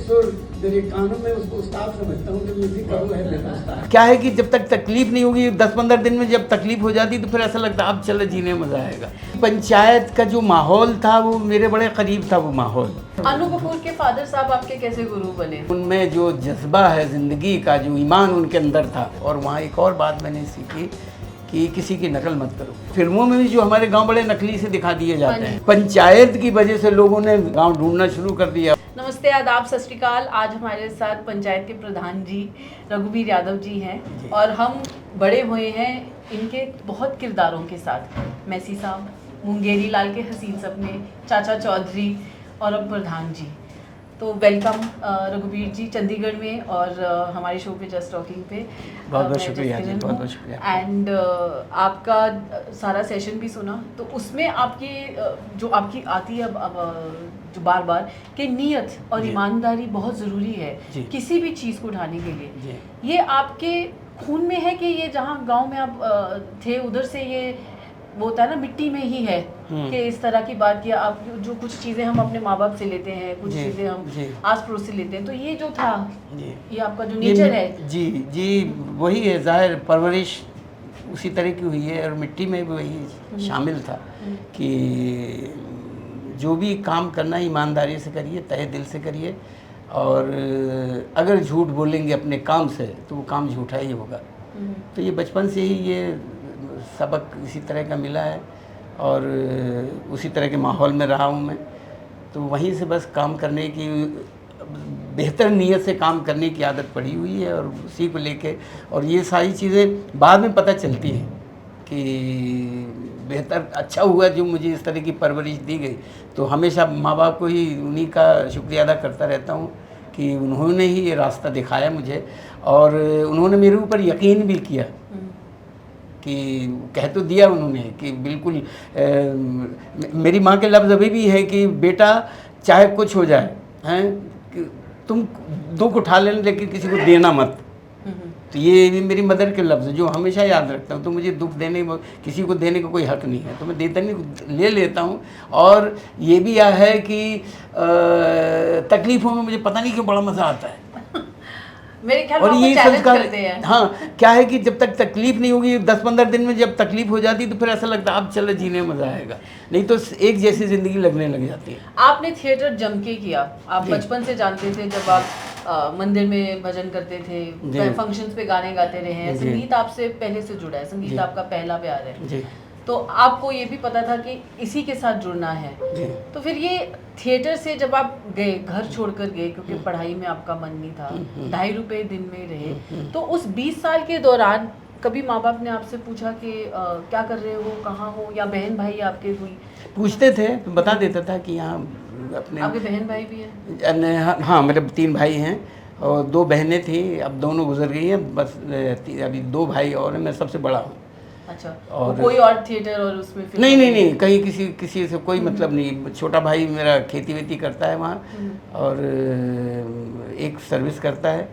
सुर मेरे कानों में, उसको उस्ताद समझता हूँ कि म्यूजिक का वो है मेरा उस्ताद। क्या है कि जब तक तकलीफ नहीं होगी, 10-15 दिन में जब तकलीफ हो जाती तो फिर ऐसा लगता अब चलो जीने में मज़ा आएगा। पंचायत का जो माहौल था वो मेरे बड़े करीब था। वो माहौल, अनु कपूर के फादर साहब आपके कैसे गुरु बने? उनमें जो जज्बा है ज़िंदगी का, जो ईमान उनके अंदर था। और वहाँ एक और बात मैंने सीखी कि किसी की नकल मत करो। फिल्मों में भी जो हमारे गांव बड़े नकली से दिखा दिए जाते हैं, पंचायत की वजह से लोगों ने गांव ढूंढना शुरू कर दिया। नमस्ते, आदाब, सत श्री अकाल। आज हमारे साथ पंचायत के प्रधान जी रघुवीर यादव जी हैं और हम बड़े हुए हैं इनके बहुत किरदारों के साथ। मैसी साहब, मुंगेरी लाल के हसीन सपने, चाचा चौधरी और अब प्रधान जी। तो वेलकम रघुवीर जी चंडीगढ़ में और हमारे शो पे जस्ट टॉकिंग पे। बहुत बहुत शुक्रिया जी, बहुत बहुत शुक्रिया। एंड आपका सारा सेशन भी सुना, तो उसमें आपकी जो आपकी आती है अब जो बार बार कि नीयत और ईमानदारी बहुत ज़रूरी है किसी भी चीज़ को उठाने के लिए। ये आपके खून में है कि ये जहाँ गांव में आप थे उधर से ये वो होता है ना, मिट्टी में ही है कि इस तरह की बात किया आप? जो कुछ चीज़ें हम अपने माँ बाप से लेते हैं, कुछ चीज़ें हम आस पड़ोस से लेते हैं, तो ये जो था ये आपका जो नेचर है। जी वही है, ज़ाहिर परवरिश उसी तरह की हुई है और मिट्टी में भी वही शामिल था कि जो भी काम करना ईमानदारी से करिए, तहे दिल से करिए। और अगर झूठ बोलेंगे अपने काम से तो वो काम झूठा ही होगा। तो ये बचपन से ही ये सबक इसी तरह का मिला है और उसी तरह के माहौल में रहा हूँ मैं। तो वहीं से बस काम करने की, बेहतर नीयत से काम करने की आदत पड़ी हुई है और उसी को लेके। और ये सारी चीज़ें बाद में पता चलती हैं कि बेहतर अच्छा हुआ जो मुझे इस तरह की परवरिश दी गई। तो हमेशा माँ बाप को ही उन्हीं का शुक्रिया अदा करता रहता हूँ कि उन्होंने ही ये रास्ता दिखाया मुझे और उन्होंने मेरे ऊपर यकीन भी किया कि कह तो दिया उन्होंने कि बिल्कुल मेरी माँ के लफ्ज़ अभी भी है कि बेटा चाहे कुछ हो जाए हैं, तुम दुख उठा लेना लेकिन किसी को देना मत। तो ये भी मेरी मदर के लफ्ज़ जो हमेशा याद रखता हूँ। तो मुझे दुख देने, किसी को देने का कोई हक़ नहीं है, तो मैं देता नहीं, ले लेता हूँ। और ये भी यह है कि तकलीफ़ों में मुझे पता नहीं क्यों बड़ा मज़ा आता है। मेरे ख्याल और में ये चैलेंज करते हैं। हाँ, क्या है कि जब तक तकलीफ नहीं होगी, 10-15 दिन में जब तकलीफ हो जाती तो फिर ऐसा लगता अब चलो जीने में मज़ा आएगा, नहीं तो एक जैसी ज़िंदगी लगने लग जाती है। आपने थिएटर जम के किया, आप बचपन से जानते थे जब आप मंदिर में भजन करते थे, फंक्शंस पे गाने गाते रहे हैं, संगीत आपसे पहले से जुड़ा है, संगीत आपका पहला प्यार है। तो आपको ये भी पता था कि इसी के साथ जुड़ना है। तो फिर ये थिएटर से जब आप गए, घर छोड़कर गए क्योंकि पढ़ाई में आपका मन नहीं था, 2.5 रुपए दिन में रहे, तो उस 20 साल के दौरान कभी माँ बाप ने आपसे पूछा कि क्या कर रहे हो, कहाँ हो, या बहन भाई आपके कोई पूछते थे तो बता देता था कि यहाँ अपने। आपके बहन भाई भी हैं? हाँ, मेरे 3 भाई हैं और 2 बहनें थी, अब दोनों गुजर गई हैं, बस अभी 2 भाई और हैं, मैं सबसे बड़ा हूँ। अच्छा, और कोई और थिएटर और उसमें नहीं, कहीं किसी से कोई मतलब नहीं। छोटा भाई मेरा खेती वेती करता है वहाँ और एक सर्विस करता है,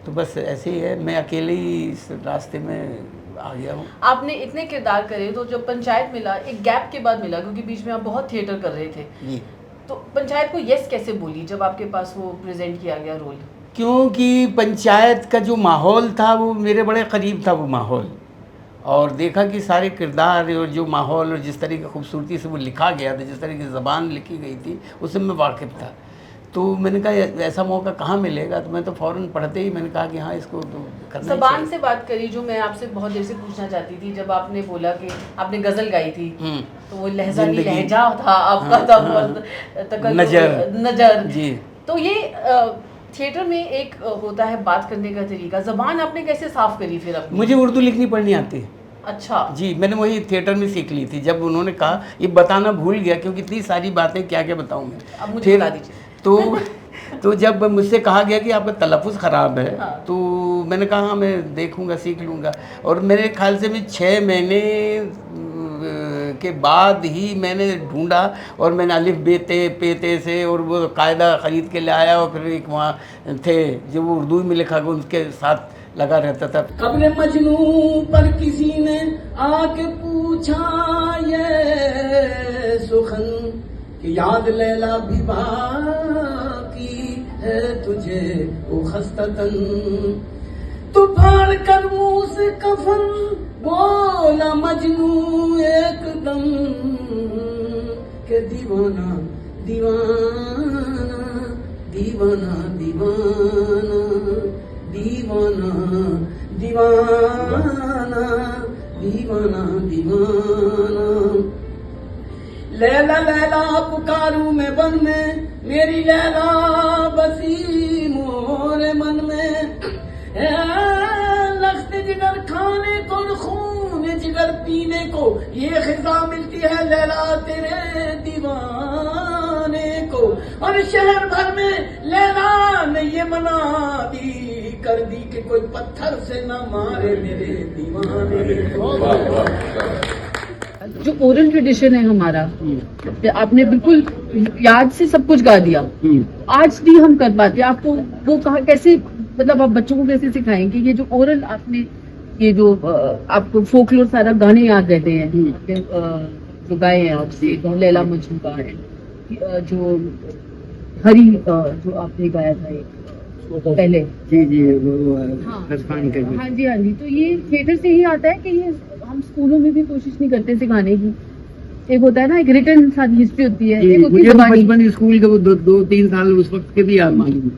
तो बस ऐसे ही है। मैं अकेले ही इस रास्ते में आ गया हूँ। आपने इतने किरदार करे, तो जब पंचायत मिला, एक गैप के बाद मिला क्योंकि बीच में आप बहुत थिएटर कर रहे थे जी, तो पंचायत को यस कैसे बोली जब आपके पास वो प्रेजेंट किया गया रोल? क्योंकि पंचायत का जो माहौल था वो मेरे बड़े करीब था वो माहौल, और देखा कि सारे किरदार और जो माहौल और जिस तरह की खूबसूरती से वो लिखा गया था, जिस तरह की ज़बान लिखी गई थी, उससे मैं वाकिफ़ था। तो मैंने कहा ऐसा मौका कहाँ मिलेगा, तो मैं तो फ़ौरन पढ़ते ही मैंने कहा कि हाँ इसको तो करना चाहिए। ज़बान से बात करी, जो मैं आपसे बहुत देर से पूछना चाहती थी, जब आपने बोला कि आपने गज़ल गाई थी तो वो लहजा था आपका, था नजर जी। तो ये थिएटर में एक होता है बात करने का तरीका, ज़बान आपने कैसे साफ करी फिर अपनी? मुझे उर्दू लिखनी पढ़नी आती है। अच्छा जी, मैंने वही थिएटर में सीख ली थी। जब उन्होंने कहा, ये बताना भूल गया क्योंकि इतनी सारी बातें क्या क्या बताऊँ मैं, अब मुझे बता दीजिए। तो जब मुझसे कहा गया कि आपका तलफ़ुज़ ख़राब है, हाँ। तो मैंने कहा हाँ मैं देखूँगा, सीख लूँगा। और मेरे ख्याल से भी 6 महीने के बाद ही मैंने ढूंढा और मैंने अलिफ बेते पेते से और वो कायदा ख़रीद के ले आया और फिर एक वहाँ थे जो वो उर्दू में लिखा गया, उनके साथ लगा रहता था। कब्र मजनू पर किसी ने आके पूछा ये सुखन कि याद लैला भी बाकी है तुझे वो खस्ततन। तू फाड़ कर मुंह से कफन बोला मजनू एकदम के दीवाना दीवाना दीवाना दीवाना दीवाना दीवाना दीवाना दीवाना। लैला लैला पुकारू मैं बन में, मेरी लैला बसी मोरे मन में। लख्त जिगर खाने को, खून जिगर पीने को, ये खिजा मिलती है लैला तेरे दीवाने को। और शहर भर में लैला ने ये मना दी कर दी कि कोई पत्थर से ना मारे मेरे दीवाने को। जो ओरल ट्रेडिशन है हमारा, आपने बिल्कुल याद से सब कुछ गा दिया, आज भी हम कर पाते। आपको वो कहा कैसे, मतलब आप बच्चों को कैसे सिखाएंगे ये जो ओरल आपने, ये जो आपको फोकलोर सारा गाने याद रहते हैं जो गाए हैं आपसे, जो लैला मजनू का है, जो हरी जो आपने गाया था एक पहले। जी जी हाँ जी हाँ जी। तो ये थिएटर से ही आता है कि ये हम स्कूलों में भी कोशिश नहीं करते सिखाने की? एक होता है ना, एक रिटर्न साथ हिस्ट्री होती है, एक होती है बचपन स्कूल के वो 2-3 साल उस वक्त के भी याद मालूम।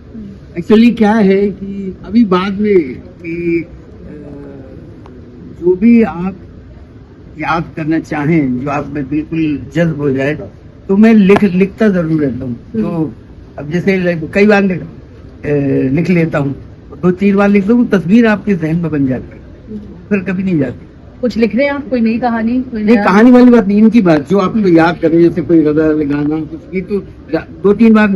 एक्चुअली क्या है कि अभी बाद में कि जो भी आप याद करना चाहें, जो आप में बिल्कुल जज्ब हो जाए, तो मैं लिखता जरूर रहता हूँ। तो अब जैसे कई बार लिख लेता हूँ, 2-3 बार लिखता हूँ, तस्वीर आपके जहन में बन जाती है, फिर कभी नहीं जाती। कुछ लिख रहे हैं आप, कोई नई कहानी? नहीं, कहानी वाली बात नहीं, इनकी बात जो आपको याद करें, जैसे कोई गजल गाना कुछ भी, तो 2-3 बार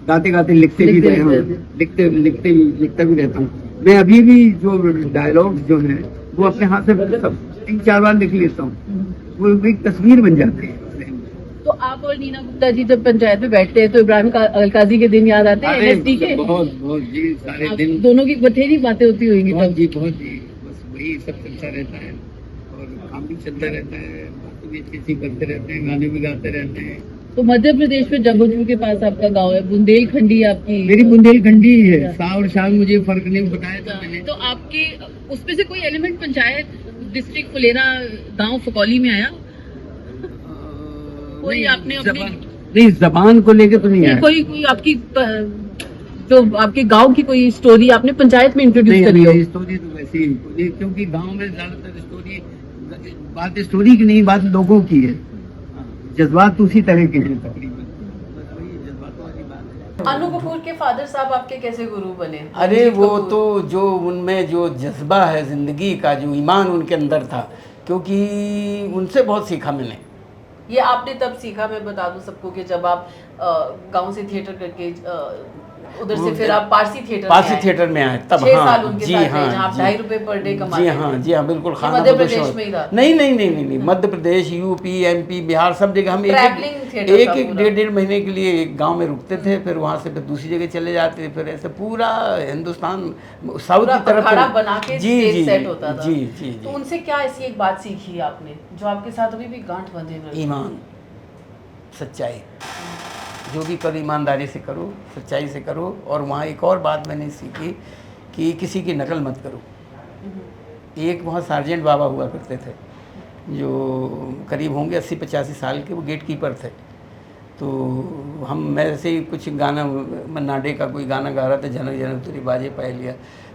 गाते गाते लिखते भी रहे हैं, लिखता भी रहता हूँ। मैं अभी भी जो डायलॉग जो है वो अपने हाथ से 3-4 बार लिख लेता हूँ, वो एक तस्वीर बन जाती है। तो आप और नीना गुप्ता जी जब पंचायत में बैठते हैं तो इब्राहिम अलकाजी के दिन याद आते हैं? एनएसडी के बहुत जी, सारे दिन दोनों की बथेरी बातें होती होंगी बहुत जी, बहुत जी। बस वही सब चलता रहता है और काम भी चलता रहता है, बातें भी अच्छी करते रहते हैं, गाने भी गाते रहते हैं। तो मध्य प्रदेश में जबलपुर के पास आपका गांव है, बुंदेलखंडी आपकी? मेरी बुंदेलखंडी है। सा और शाम मुझे फर्क नहीं बताया था मैंने। तो आपके उसमें से कोई एलिमेंट पंचायत डिस्ट्रिक्ट फुलेरा गांव फकौली में आया? कोई आपने अपनी नहीं, जबान को लेके तो नहीं आया। कोई आपकी जो आपके गांव की कोई स्टोरी आपने पंचायत में इंट्रोड्यूस करी हो? स्टोरी तो वैसे ही, क्योंकि गांव में ज्यादातर स्टोरी की नहीं, बात लोगों की है। जज्बात उसी तरह के हैं तकरीबन, बस वही जज्बातों वाली बात है। अनु कपूर के फादर साहब आपके कैसे गुरु बने? अरे वो तो जो उनमें जो जज्बा है जिंदगी का, जो ईमान उनके अंदर था, क्योंकि उनसे बहुत सीखा मैंने। ये आपने तब सीखा, मैं बता दूं सबको, कि जब आप गांव से थिएटर करके उधर से फिर आप पारसी थिएटर में आए तब। 6 साल उनके साथ रहे, जहां आप 2.5 रुपए पर डे कमाते थे। जी हाँ बिल्कुल। मध्य प्रदेश में ही था? नहीं, मध्य प्रदेश, यूपी, एमपी, बिहार, सब जगह हम एक 1.5 महीने के लिए एक गांव में रुकते थे, फिर वहां से फिर दूसरी जगह चले जाते थे, फिर ऐसे पूरा हिंदुस्तान साउथ की तरफ बना के स्टेज सेट होता था। जी। तो उनसे क्या ऐसी एक बात सीखी आपने जो आपके साथ अभी भी गांठ बंधे हुए? ईमान, सच्चाई। जो भी करो ईमानदारी से करो, सच्चाई से करो। और वहाँ एक और बात मैंने सीखी कि किसी की नकल मत करो। एक वहाँ सार्जेंट बाबा हुआ करते थे, जो करीब होंगे 80-85 साल के, वो गेट कीपर थे। तो मैं ऐसे ही कुछ गाना, मन्नाडे का कोई गाना गा रहा था, जनक जनक तुरी बाजे पाए लिया,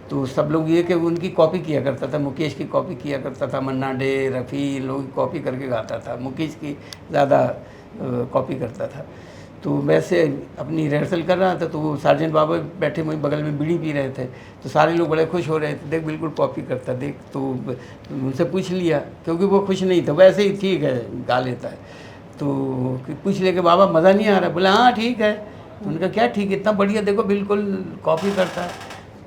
तो सब लोग ये कि उनकी कॉपी किया करता था, मुकेश की कॉपी किया करता था, मन्नाडे, रफ़ी लोग कॉपी करके गाता था, मुकेश की ज़्यादा कॉपी करता था। तो वैसे अपनी रिहर्सल कर रहा था, तो वो सार्जेंट बाबा बैठे वहीं बगल में बीड़ी पी रहे थे, तो सारे लोग बड़े खुश हो रहे थे, देख बिल्कुल कॉपी करता, देख। तो उनसे पूछ लिया, क्योंकि वो खुश नहीं था, वैसे ही ठीक है गा लेता है, तो पूछ लिया कि बाबा मज़ा नहीं आ रहा? बोला हाँ ठीक है। तो उनका क्या ठीक है, इतना बढ़िया, देखो बिल्कुल कॉपी करता है।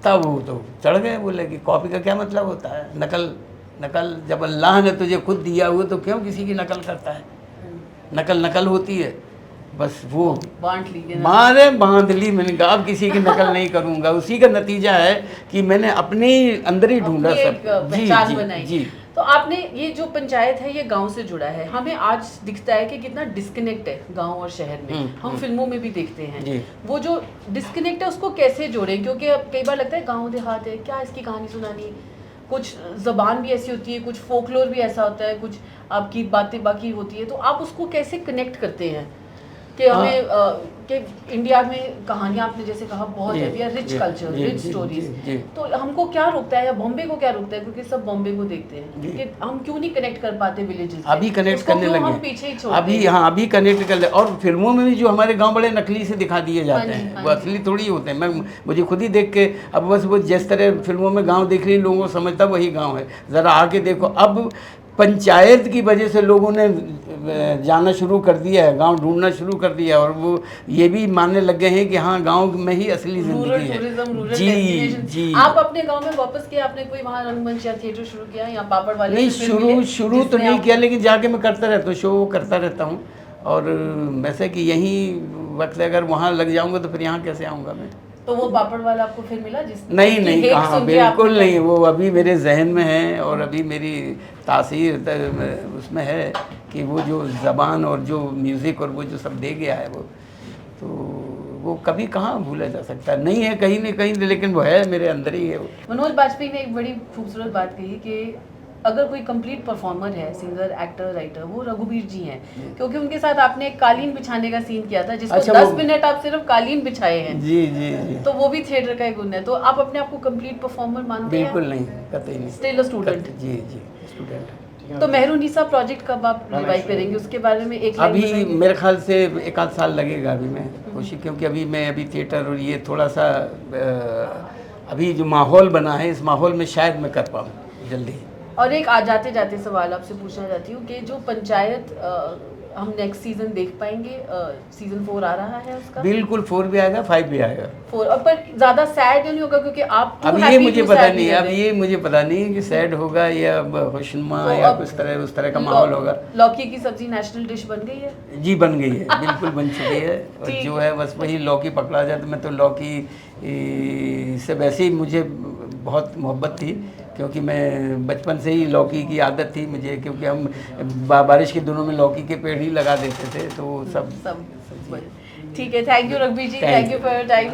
तब वो तो चढ़ गए, बोले कि कॉपी का क्या मतलब होता है, नकल जब अल्लाह ने तुझे खुद दिया हुआ तो क्यों किसी की नकल करता है? नकल होती है, बस वो बांध ली। मैंने कहा अब किसी की नकल नहीं करूंगा। उसी का नतीजा है कि मैंने अपने अंदर ही ढूंढा सब। जी। तो तो आपने ये जो पंचायत है ये गांव से जुड़ा है, हमें आज दिखता है कि कितना डिस्कनेक्ट है गांव और शहर में, हम फिल्मों में भी देखते हैं। वो जो डिस्कनेक्ट है उसको कैसे जोड़ें, क्योंकि अब कई बार लगता है गांव देहात है, क्या इसकी कहानी सुनानी, कुछ जबान भी ऐसी होती है, कुछ फोकलोर भी ऐसा होता है, कुछ आपकी बातें बाकी होती है, तो आप उसको कैसे कनेक्ट करते हैं कि हमें कि इंडिया में कहानियाँ आपने जैसे कहा बहुत है, we are rich culture, rich stories, तो हमको क्या रोकता है या बॉम्बे को क्या रोकता है, क्योंकि सब बॉम्बे को देखते हैं कि हम क्यों नहीं कनेक्ट कर पाते विलेजेस, अभी कनेक्ट करने लगे, हम पीछे ही छोड़ते अभी हैं। हाँ अभी कनेक्ट कर ले। और फिल्मों में भी जो हमारे गांव बड़े नकली से दिखा दिए जाते हैं, वो असली थोड़ी होते हैं। मैं मुझे खुद ही देख के अब बस वो जिस तरह फिल्मों में गाँव देख रही लोगों को समझता वही गाँव है, ज़रा आके देखो। अब पंचायत की वजह से लोगों ने जाना शुरू कर दिया है, गांव ढूंढना शुरू कर दिया है, और वो ये भी मानने लग गए हैं कि हाँ गांव में ही असली जिंदगी है। जी। आप अपने गांव में वापस किया, आपने कोई वहाँ रंगमंच या थिएटर शुरू किया या पापड़ वाले? नहीं, शुरू तो नहीं किया, लेकिन जाके मैं करता रहता हूँ, शो करता रहता हूँ। और वैसे कि यहीं वक्त अगर वहाँ लग जाऊँगा तो फिर यहाँ कैसे आऊँगा मैं। तो वो पापड़ वाला आपको फिर मिला जिस नहीं कहाँ, बिल्कुल नहीं, वो अभी मेरे जहन में है और अभी मेरी तासीर उसमें है कि वो जो ज़बान और जो म्यूज़िक और वो जो सब दे गया है वो, तो वो कभी कहाँ भूला जा सकता है। नहीं है कहीं नहीं कहीं, लेकिन वो है मेरे अंदर ही है वो। मनोज बाजपेयी ने एक बड़ी खूबसूरत बात कही कि अगर कोई कंप्लीट परफॉर्मर है, सिंगर, एक्टर, राइटर, वो रघुवीर जी हैं, क्योंकि उनके साथ आपने एक कालीन बिछाने का सीन किया था जिसको अच्छा, 10 मिनट आप सिर्फ कालीन बिछाए हैं। जी। तो वो भी थिएटर का एक गुण है। तो आप अपने आप को कंप्लीट परफॉर्मर मानते हैं? बिल्कुल नहीं, कतई नहीं। Still a student? जी स्टूडेंट। तो मेहरुनिसा प्रोजेक्ट कब आप रिवाइव करेंगे, उसके बारे में एक अभी मेरे ख्याल से 1 आध साल लगेगा। अभी मैं कोशिश, क्योंकि अभी थिएटर और ये थोड़ा सा अभी जो माहौल बना है, इस माहौल में शायद मैं कर पाऊँ जल्दी। और एक जाते जाते सवाल आपसे पूछना चाहती हूँ कि जो पंचायत हम नेक्स्ट सीजन देख पाएंगे, सीजन 4 आ रहा है उसका? बिल्कुल 4 भी आएगा, 5 भी आएगा। 4 और पर ज़्यादा सैड नहीं होगा, क्योंकि आप अब ये मुझे पता नहीं कि सैड होगा या खुशनुमा या उस तरह का माहौल होगा। लौकी की सब्जी नेशनल डिश बन गई है? जी बन गई है, बिल्कुल बन चुकी है। और जो है बस वही लौकी पकड़ा जाए, तो मैं तो लौकी से वैसे ही मुझे बहुत मोहब्बत थी, क्योंकि मैं बचपन से ही लौकी की आदत थी मुझे, क्योंकि हम बारिश के दिनों में लौकी के पेड़ ही लगा देते थे, तो सब ठीक है। थैंक यू रघुवीर ji, thank you for your time.